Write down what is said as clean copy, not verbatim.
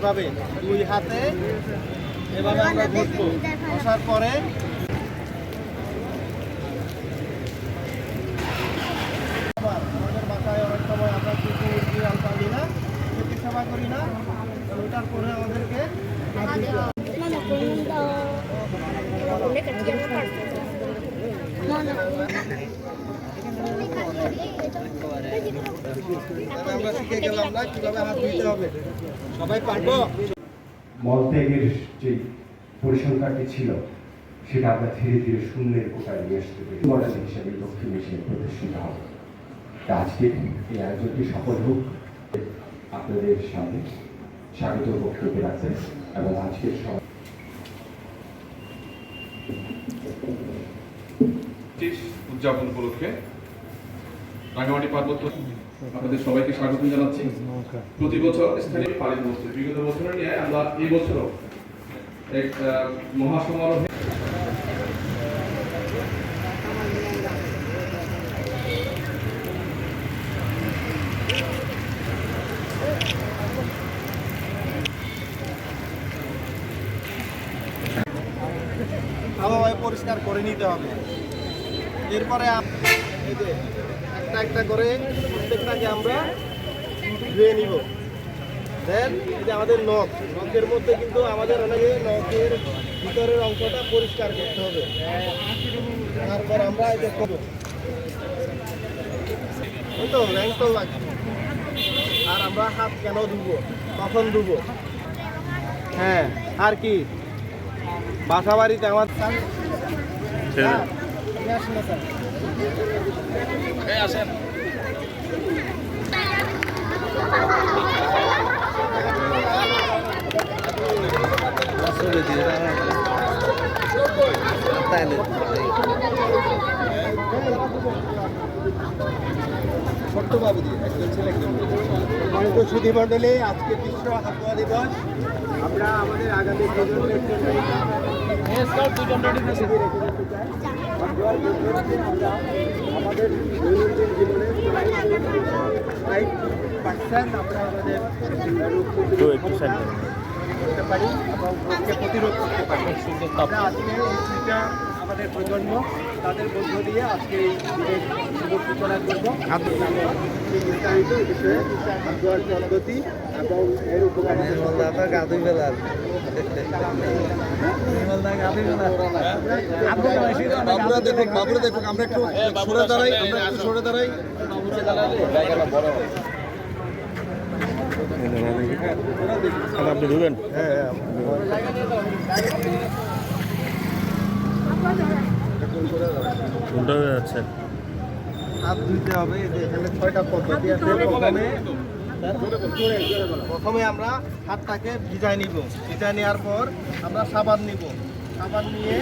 এইভাবে দুই হাতে এভাবে আমরা ঘষবো। ঘষার পরে আমাদের বাসায় অনেক সময় আমরা কুকুর বিড়াল পালি না, খেতে সেবা করি না, ওটার পরে আমাদেরকে আমরা শিখে গেলাম না কিভাবে হাত ধুইতে হবে। সবাই পারবো? মলত্যাগের যে পরিসংখ্যানটি ছিল সেটা আমরা ধীরে ধীরে শূন্যের কোটায় নিয়ে আসতে পারি মডেল হিসেবে দক্ষিণ এশিয়ায় প্রদর্শিত হবে। আজকে এই আয়োজনটি সফল হোক আপনাদের সামনে স্বাগত বক্তব্য রাখবেন এবং আজকের উদযাপন উপলক্ষে রাঙ্গামাটি পার্বত্য আপনাদের সবাইকে স্বাগত জানাচ্ছি। প্রতি বছর স্থানীয় পালিত হচ্ছে, বিগত বছরের নিয়ে আমরা এই বছরও এক মহাসমারোহে ভালোভাবে পরিষ্কার করে নিতে হবে। এরপরে এই যে একটা একটা করে প্রত্যেকটাকে আমরা ধুয়ে নিব। দেন এই যে আমাদের নখের মধ্যে কিন্তু আমাদের অনেকে নখের ভিতরের অংশটা পরিষ্কার করতে হবে। তারপর আমরা এই যে করবো তো র্যাঙ্কল লাগবে। আর আমরা হাত কেন ধুবো, কখন ধুবো? হ্যাঁ, আর কি বাসা বাড়িতে আমার আসেন ছোট্ট বাবু দিয়ে একজন ছেলে সম্মানিত সুধী মণ্ডলী, আজকে বিশ্ব হাত ধোয়া দিবস। আমরা আমাদের আগামী প্রজন্মের জন্য আমাদের দৈনন্দিন জীবনে 5% আমরা আমাদের রোগ করতে পারি এবং রোগকে প্রতিরোধ করতে পারি। আমরা আজকে এইটা আমাদের প্রজন্ম তাদের মধ্য দিয়ে আজকে এই শুভ সূচনা করবো। বিস্তারিত এই বিষয়ে আবহাওয়ার জনগতি এবং এর উপকার গাধুই বেলার বাবুরা দেখুন আমরা একটু সরে দাঁড়াই, আমরা একটু সরে দাঁড়াই। আপনি ধুবেন? হ্যাঁ, কোনটা হয়ে যাচ্ছে? হাত ধুইতে হবে। এখানে 6টা পদ্ধতি আছে। প্রথমে আমরা হাতটাকে ভিজাই নিব। ভিজাই নেওয়ার পর আমরা সাবান নিব। সাবান নিয়ে